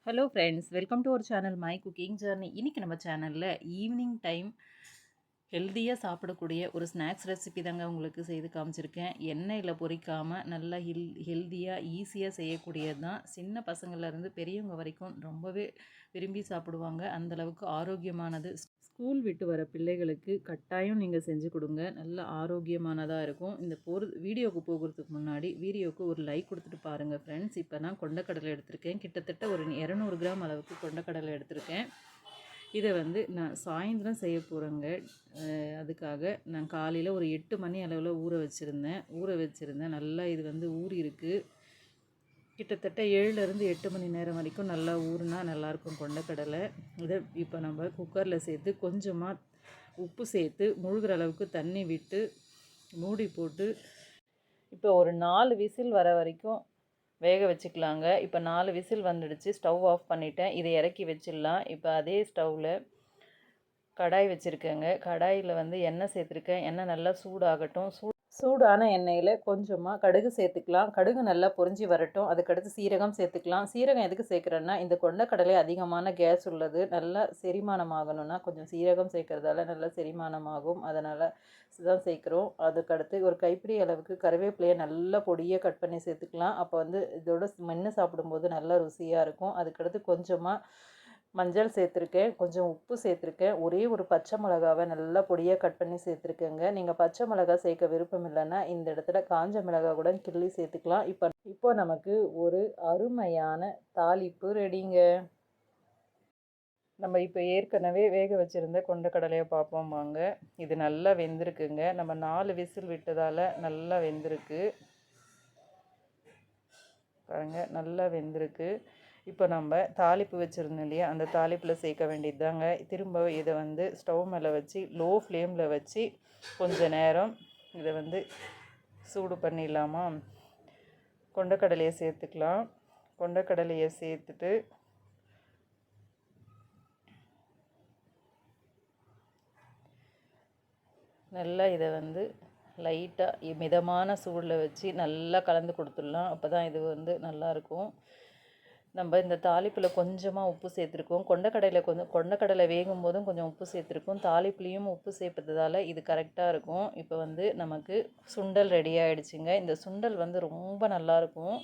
Hello friends, welcome to our channel my cooking journey. இன்றைக்கி நம்ம சேனலில் ஈவினிங் டைம் ஹெல்த்தியாக சாப்பிடக்கூடிய ஒரு ஸ்நாக்ஸ் ரெசிபி தாங்க உங்களுக்கு செய்து காமிச்சிருக்கேன். எண்ணெயில் பொரிக்காமல் நல்லா ஹெல்த்தியாக ஈஸியாக செய்யக்கூடியது தான். சின்ன பசங்கள்லேருந்து பெரியவங்க வரைக்கும் ரொம்பவே விரும்பி சாப்பிடுவாங்க. அந்தளவுக்கு ஆரோக்கியமானது. ஸ்கூல் விட்டு வர பிள்ளைகளுக்கு கட்டாயம் நீங்கள் செஞ்சு கொடுங்க. நல்ல ஆரோக்கியமானதாக இருக்கும். இந்த வீடியோவுக்கு போகிறதுக்கு முன்னாடி வீடியோவுக்கு ஒரு லைக் கொடுத்துட்டு பாருங்கள் ஃப்ரெண்ட்ஸ். இப்போ நான் கொண்டக்கடலை எடுத்திருக்கேன். கிட்டத்தட்ட ஒரு 200 கிராம் அளவுக்கு கொண்டக்கடலை எடுத்திருக்கேன். இதை நான் சாயந்தரம் செய்ய போகிறேங்க. அதுக்காக நான் காலையில் ஒரு 8 மணி அளவில் ஊற வச்சுருந்தேன். நல்லா இது ஊறி இருக்குது. கிட்டத்தட்ட 7லேருந்து 8 மணி நேரம் வரைக்கும் நல்லா ஊறினா நல்லாயிருக்கும் கொண்டக்கடலை. இதை இப்போ நம்ம குக்கரில் சேர்த்து கொஞ்சமாக உப்பு சேர்த்து முழுகிற அளவுக்கு தண்ணி விட்டு மூடி போட்டு இப்போ ஒரு 4 விசில் வர வரைக்கும் வேக வச்சுக்கலாங்க. இப்போ 4 விசில் வந்துடுச்சு. ஸ்டவ் ஆஃப் பண்ணிவிட்டேன். இதை இறக்கி வச்சிடலாம். இப்போ அதே ஸ்டவ்வில் கடாய் வச்சுருக்கேங்க. கடாயில் எண்ணெய் சேர்த்துருக்கேன். எண்ணெய் நல்லா சூடாகட்டும். சூடான எண்ணெயில் கொஞ்சமாக கடுகு சேர்த்துக்கலாம். கடுகு நல்லா பொரிஞ்சு வரட்டும். அதுக்கடுத்து சீரகம் சேர்த்துக்கலாம். சீரகம் எதுக்கு சேர்க்குறேன்னா, இந்த கொண்டக்கடலை அதிகமான கேஸ் உள்ளது. நல்லா செரிமானம் ஆகணும்னா கொஞ்சம் சீரகம் சேர்க்குறதால நல்லா செரிமானமாகும். அதனால் தான் சேர்க்குறோம். அதுக்கடுத்து ஒரு கைப்பிடி அளவுக்கு கருவேப்பிலையை நல்லா பொடியாக கட் பண்ணி சேர்த்துக்கலாம். அப்போ இதோட மென்று சாப்பிடும்போது நல்லா ருசியாக இருக்கும். அதுக்கடுத்து கொஞ்சமாக மஞ்சள் சேர்த்துருக்கேன். கொஞ்சம் உப்பு சேர்த்துருக்கேன். ஒரே ஒரு பச்சை மிளகாவை நல்லா பொடியாக கட் பண்ணி சேர்த்துருக்கேங்க. நீங்கள் பச்சை மிளகா சேர்க்க விருப்பம் இல்லைன்னா இந்த இடத்துல காஞ்ச மிளகா கூட கிள்ளி சேர்த்துக்கலாம். இப்போ நமக்கு ஒரு அருமையான தாளிப்பு ரெடிங்க. நம்ம இப்போ ஏற்கனவே வேக வச்சுருந்த கொண்டக்கடலையை பார்ப்போம் வாங்க. இது நல்லா வெந்திருக்குங்க. நம்ம 4 விசில் விட்டதால் நல்லா வெந்திருக்கு பாருங்க. நல்லா வெந்திருக்கு. இப்போ நம்ம தாளிப்பு வச்சுருந்தோம் இல்லையா, அந்த தாளிப்பில் சேர்க்க வேண்டியது தாங்க. திரும்ப இதை ஸ்டவ் மேலே வச்சு லோ ஃப்ளேமில் வச்சு கொஞ்ச நேரம் இதை சூடு பண்ணிடலாமா. கொண்டக்கடலையை சேர்த்துக்கலாம். கொண்டக்கடலையை சேர்த்துட்டு நல்லா இதை லைட்டாக மிதமான சூடில் வச்சு நல்லா கலந்து கொடுத்துடலாம். அப்போ தான் இது நல்லாயிருக்கும். நம்ம இந்த தாளிப்பில் கொஞ்சமாக உப்பு சேர்த்துருக்கோம். கொண்டக்கடலை வேகும் போதும் கொஞ்சம் உப்பு சேர்த்துருக்கோம். தாளிப்புலேயும் உப்பு சேர்ப்பதால் இது கரெக்டாக இருக்கும். இப்போ நமக்கு சுண்டல் ரெடி ஆகிடுச்சிங்க. இந்த சுண்டல் ரொம்ப நல்லாயிருக்கும்,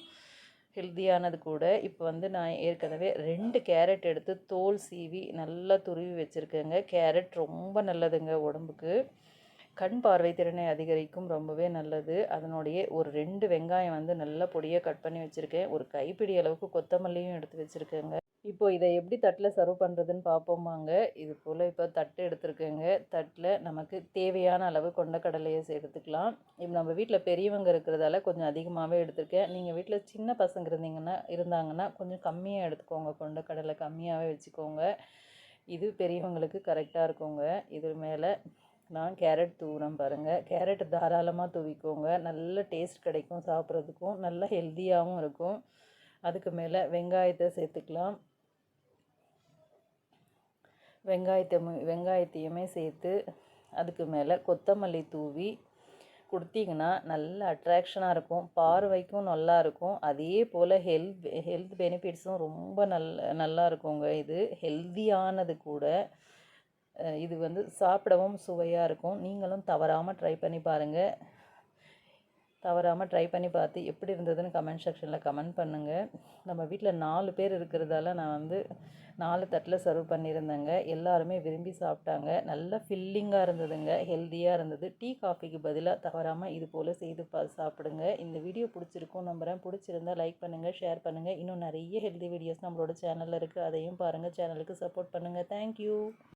ஹெல்த்தியானது கூட. இப்போ நான் ஏற்கனவே 2 கேரட் எடுத்து தோல் சீவி நல்லா துருவி வச்சுருக்கேங்க. கேரட் ரொம்ப நல்லதுங்க உடம்புக்கு. கண் பார்வை திறனை அதிகரிக்கும், ரொம்பவே நல்லது. அதனுடைய ஒரு 2 வெங்காயம் நல்லா பொடியாக கட் பண்ணி வச்சுருக்கேன். ஒரு கைப்பிடி அளவுக்கு கொத்தமல்லியும் எடுத்து வச்சுருக்கேங்க. இப்போது இதை எப்படி தட்டில் சர்வ் பண்ணுறதுன்னு பார்ப்போமாங்க. இது போல் இப்போ தட்டு எடுத்துருக்கேங்க. தட்டில் நமக்கு தேவையான அளவு கொண்டக்கடலையை சேர்த்துக்கலாம். இப்போ நம்ம வீட்டில் பெரியவங்க இருக்கிறதால கொஞ்சம் அதிகமாகவே எடுத்துருக்கேன். நீங்கள் வீட்டில் சின்ன பசங்க இருந்தாங்கன்னா கொஞ்சம் கம்மியாக எடுத்துக்கோங்க. கொண்டக்கடலை கம்மியாகவே வச்சுக்கோங்க. இது பெரியவங்களுக்கு கரெக்டாக இருக்குங்க. இது மேலே நான் கேரட் தூவுறேன் பாருங்கள். கேரட் தாராளமாக தூவிக்கோங்க. நல்ல டேஸ்ட் கிடைக்கும், சாப்பிட்றதுக்கும் நல்லா ஹெல்த்தியாகவும் இருக்கும். அதுக்கு மேலே வெங்காயத்தை சேர்த்துக்கலாம். வெங்காயத்தையுமே சேர்த்து அதுக்கு மேலே கொத்தமல்லி தூவி கொடுத்தீங்கன்னா நல்ல அட்ராக்ஷனாக இருக்கும், பார்வைக்கும் நல்லாயிருக்கும். அதே போல் ஹெல்த் பெனிஃபிட்ஸும் ரொம்ப நல்லா இருக்குங்க. இது ஹெல்த்தியானது கூட. இது சாப்பிடவும் சுவையாக இருக்கும். நீங்களும் தவறாமல் ட்ரை பண்ணி பாருங்கள். ட்ரை பண்ணி பார்த்து எப்படி இருந்ததுன்னு கமெண்ட் செக்ஷனில் கமெண்ட் பண்ணுங்கள். நம்ம வீட்டில் 4 பேர் இருக்கிறதால நான் 4 தட்டில் சர்வ் பண்ணியிருந்தேங்க. எல்லாருமே விரும்பி சாப்பிட்டாங்க. நல்லா ஃபில்லிங்காக இருந்ததுங்க, ஹெல்த்தியாக இருந்தது. டீ காஃபிக்கு பதிலாக தவறாமல் இது போல் செய்து சாப்பிடுங்க. இந்த வீடியோ பிடிச்சிருக்கும் நம்புகிறேன். பிடிச்சிருந்தால் லைக் பண்ணுங்கள், ஷேர் பண்ணுங்கள். இன்னும் நிறைய ஹெல்த்தி வீடியோஸ் நம்மளோட சேனலில் இருக்குது, அதையும் பாருங்கள். சேனலுக்கு சப்போர்ட் பண்ணுங்கள். தேங்க்யூ.